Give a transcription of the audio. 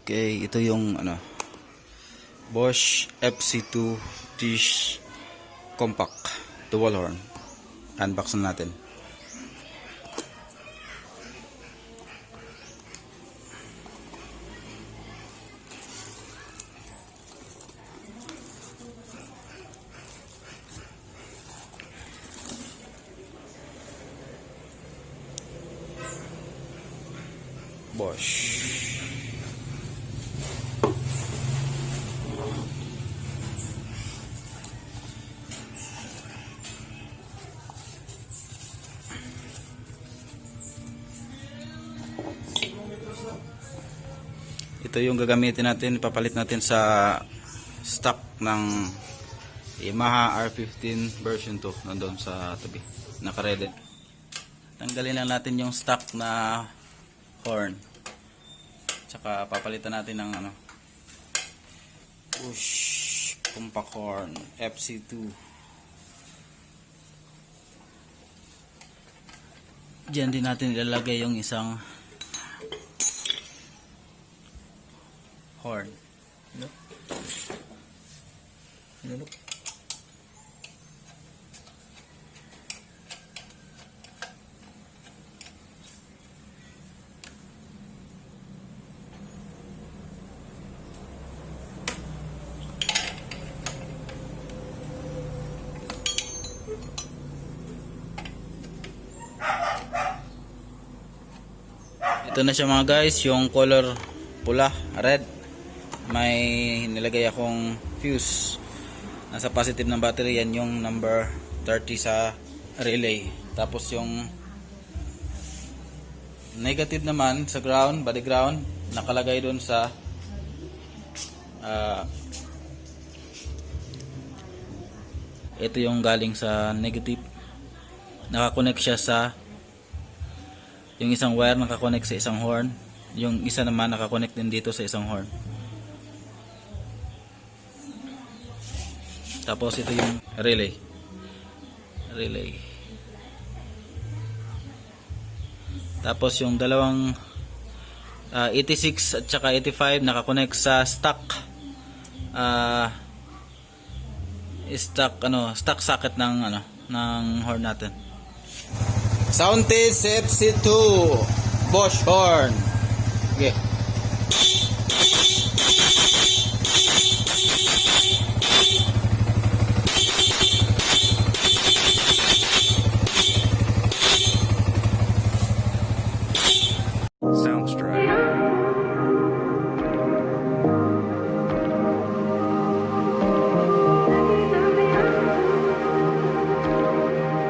Okay, ito yung Bosch FC2 Dish Compact Dual Horn. Unbox na natin. Bosch. Ito yung gagamitin natin, ipapalit natin sa stock ng Yamaha R15 version 2 nandoon sa tabi, naka-ready. Tanggalin lang natin yung stock na horn. Tsaka papalitan natin ng Bosch compact horn FC2. Diyan din natin ilalagay yung isang horn. Look. Look. Ito na siya mga guys, yung color pula, red. May nilagay akong fuse. Nasa positive ng battery, yan yung number 30 sa relay. Tapos yung negative naman sa ground, body ground, nakalagay dun sa ito yung galing sa negative. Nakakonect siya sa yung isang wire, nakakonect sa isang horn. Yung isa naman nakakonect din dito sa isang horn. Tapos ito yung relay. Tapos yung dalawang 86 at saka 85 nakakonect sa stock stock socket ng horn natin. Soundtest FC2 Bosch horn. Okay.